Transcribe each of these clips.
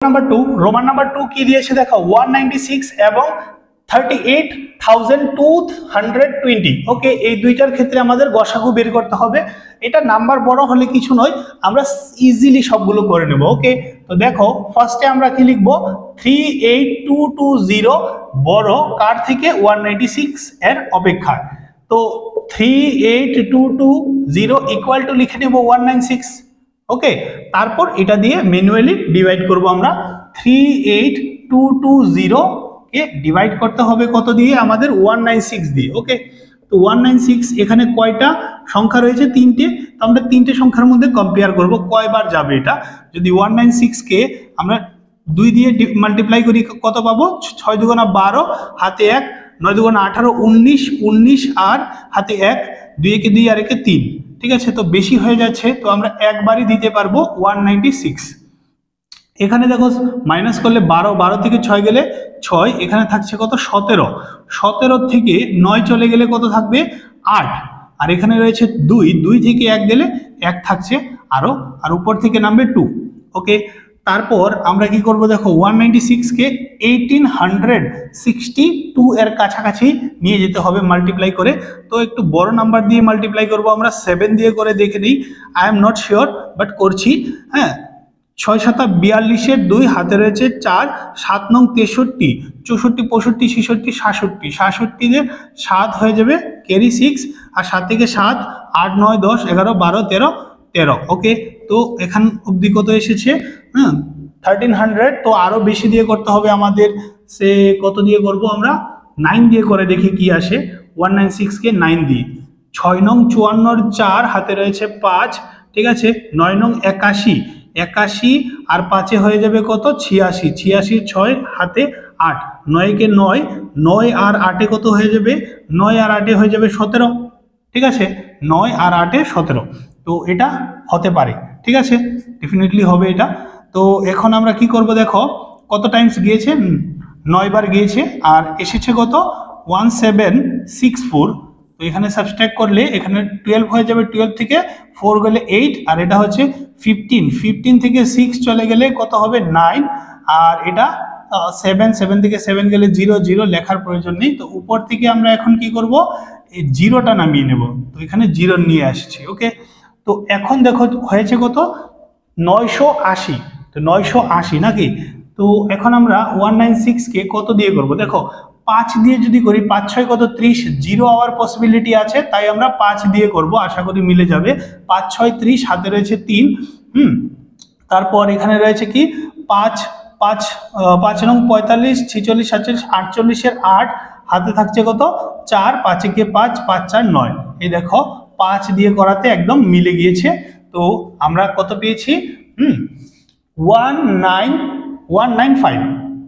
Number 2 Roman number 2 কি দিয়েছে দেখো 196 এবং 38,220। ওকে, এই দুইটার ক্ষেত্রে আমাদের গসাগু বের করতে হবে। এটা নাম্বার বড় হলে কিছু নয়, আমরা ইজিলি সবগুলো করে নেব। ওকে, তো দেখো ফার্স্টে আমরা কি লিখব 38220 বড় কার থেকে 196 এর অপেক্ষা। তো 38220 ইকুয়াল টু লিখে নেব 196। ওকে, তারপর এটা দিয়ে ম্যানুয়ালি ডিভাইড করব আমরা। 38220 কে ডিভাইড করতে হবে কত দিয়ে? আমাদের 196 দিয়ে। ওকে, তো 196 এখানে কয়টা সংখ্যা রয়েছে? তিনটে। তো আমরা তিনটে সংখ্যার মধ্যে কম্পেয়ার করব কয়বার যাবে এটা। যদি 196 কে আমরা 2 দিয়ে মাল্টিপ্লাই করি কত পাবো? 6 দুগুণা 12, হাতে 1, 9 দুগুণা 18, 19, 19 আর হাতে 1, 2 একে 2 আর একে 3। ঠিক আছে, তো বেশি হয়ে যাচ্ছে, তো আমরা একবারই দিতে পারবো 196। এখানে দেখো মাইনাস করলে 12, 12 থেকে 6 গেলে 6, এখানে থাকছে কত? 17, 17 থেকে 9 চলে গেলে কত থাকবে? 8, আর এখানে রয়েছে 2, 2 থেকে 1 গেলে 1 থাকছে আরো, আর উপর থেকে নামবে 2। ওকে, তারপর আমরা কি করব দেখো 196 কে 1862 এর কাছাকাছি নিয়ে যেতে হবে মাল্টিপ্লাই করে। তো একটু বড় নাম্বার দিয়ে মাল্টিপ্লাই করব আমরা, 7 দিয়ে করে দেখে নিই। I am not sure, but করছি। হ্যাঁ, 6 7 42 2, হাতে রয়েছে 4, 7 9 63, 64 65 66 67, 67 দিয়ে 7 হয়ে যাবে ক্যারি 6, আর 7 থেকে 7, 8 9 10 11 12 13 13। ওকে, তো এখান অবধি কত এসেছে? 1300। তো আরো বেশি দিয়ে করতে হবে আমাদের। সে কত দিয়ে করব আমরা? 9 দিয়ে করে দেখি কি আসে। 196 কে 9 দিয়ে, 6 নং 54 4, হাতে রয়েছে 5। ঠিক আছে, 9 নং 81, 81 আর 5 হয়ে যাবে কত? 86, 86 6 হাতে 8, 9 কে 9, 9 আর 8 কত হয়ে যাবে? 9 আর 8 হয়ে যাবে 17। ঠিক আছে, 9 আর 8 17। তো এটা হতে পারে। ঠিক আছে, ডেফিনেটলি হবে এটা। তো এখন আমরা কি করব দেখো কত টাইমস গিয়েছে? 9 বার গিয়েছে, আর এসেছে কত? 1764। তো এখানে সাবস্ট্রাক্ট করলে এখানে 12 হয়ে যাবে, 12 থেকে 4 গেলে 8, আর এটা হচ্ছে 15, 15 থেকে 6 চলে গেলে কত হবে? 9, আর এটা 7, 7 থেকে 7 গেলে 0, 0 লেখার প্রয়োজন নেই। তো উপর থেকে আমরা এখন কি করব? এই জিরোটা নামিয়ে নেব। তো এখানে 0 নিয়ে আসছি। ওকে, তো এখন দেখো হয়েছে কত? 980। তো 980 নাকি? তো এখন আমরা 196 কে কত দিয়ে করব দেখো, 5 দিয়ে যদি করি, 5 6 কত? 30, 0 হওয়ার পসিবিলিটি আছে, তাই আমরা 5 দিয়ে করব, আশা করি মিলে যাবে। 5 6 30, হাতে রয়েছে 3। তারপর এখানে রয়েছে কি? 5 5 5 নং 45 46 47 48 এর 8, হাতে থাকছে কত? 4, 5 কে 5, 5 4 9। এই দেখো 5 দিয়ে করাতে একদম মিলে গিয়েছে। তো আমরা কত পেয়েছি? 19195।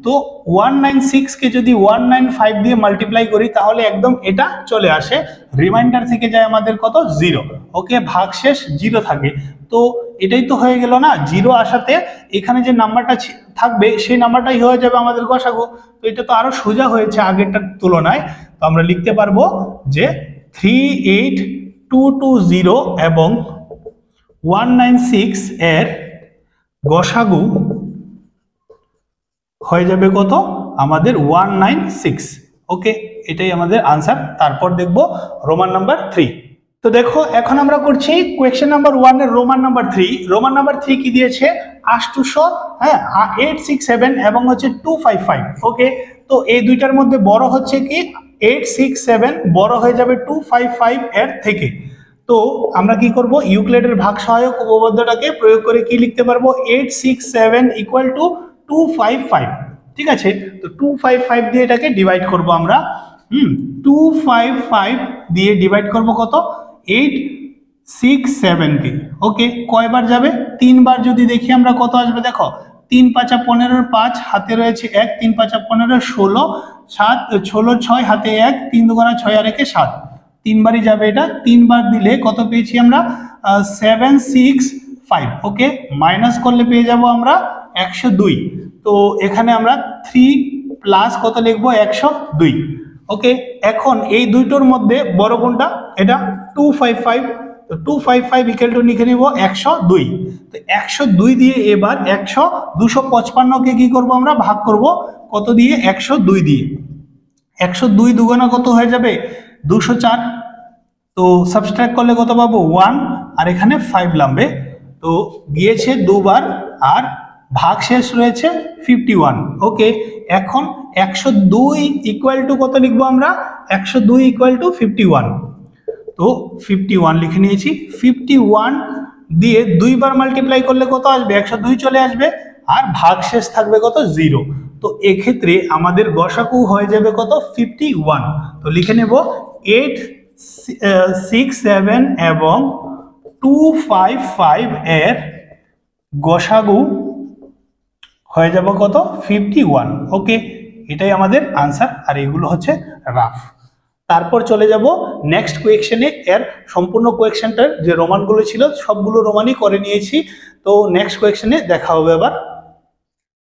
তো 196 কে যদি 195 দিয়ে মাল্টিপ্লাই করি তাহলে একদম এটা চলে আসে। রিমাইন্ডার থেকে যায় আমাদের কত? 0। ওকে, ভাগশেষ 0 থাকে। তো এটাই তো হয়ে গেল না, 0 আসাতে এখানে যে নাম্বারটা থাকবে সেই নাম্বারটাই হয়ে যাবে আমাদের গসাগু। তো এটা তো আরো সোজা হয়েছে আগেরটার তুলনায়। তো আমরা লিখতে পারবো যে 38220 এবং 196 এর গসাগু হয়ে যাবে কত? আমাদের 196। ওকে, এটাই আমাদের আনসার। তারপর দেখব রোমান নাম্বার 3। তো দেখো এখন আমরা করছি কোয়েশ্চেন নাম্বার 1 এর রোমান নাম্বার 3। রোমান নাম্বার 3 কি দিয়েছে? 800, হ্যাঁ 867 এবং হচ্ছে 255। ওকে, তো এই দুইটার মধ্যে বড় হচ্ছে কি? 867 বড় হয়ে যাবে 255 এর থেকে। তো আমরা কি করব? ইউক্লিডের ভাগ সহায়ক উপপাদ্যটাকে প্রয়োগ করে কি লিখতে পারবো? 867 ইকুয়াল টু 255। ঠিক আছে, তো 255 দিয়ে এটাকে ডিভাইড করব আমরা। 255 দিয়ে ডিভাইড করব কত? 867 কে। ওকে, কয়বার যাবে? 3 বার। যদি দেখি আমরা কত আসবে দেখো, 3 5 15 5, হাতে রয়েছে 1, 3 5 15 16, 7 16 6, হাতে 1, 3 দুগুণা 6 আর 1 7। 3 বারই যাবে এটা। 3 বার দিলে কত পেয়েছি আমরা? 765। ওকে, মাইনাস করলে পেয়ে যাব আমরা 102। তো এখানে আমরা 3 প্লাস কত লিখবো? 102। ওকে, এখন এই দুইটোর মধ্যে বড় কোনটা? এটা 255। তো 255 ইকুয়াল টু লিখে নিব 102। তো 102 দিয়ে এবার 255কে কি করব আমরা ভাগ করব কত দিয়ে 102 দিয়ে। 102 দুগুণা কত হয়ে যাবে 204। তো সাবট্রাক্ট করলে কত পাবো 1 আর এখানে 5 নামবে। তো গিয়েছে দুবার আর ভাগ শেষ রয়েছে 51। ওকে, এখন 102 ইকুয়াল টু কত লিখবো আমরা 102 ইকুয়াল টু 51। তো 51 লিখে নিয়েছি। 51 দিয়ে দুইবার মাল্টিপ্লাই করলে কত আসবে 102 চলে আসবে আর ভাগ শেষ থাকবে কত 0। তো এক্ষেত্রে আমাদের গসাগু হয়ে যাবে কত 51। তো লিখে নেব 8 6 7 এবং 255 এর গসাগু হয়ে যাবে কত 51। ওকে, এটাই আমাদের আনসার আর এগুলো হচ্ছে রাফ। তারপর চলে যাব নেক্সট কোয়েকশনে। এর সম্পূর্ণ কোয়েকশনটার যে রোমানগুলো ছিল সবগুলো রোমানই করে নিয়েছি। তো নেক্সট কোয়েকশনে দেখা হবে আবার।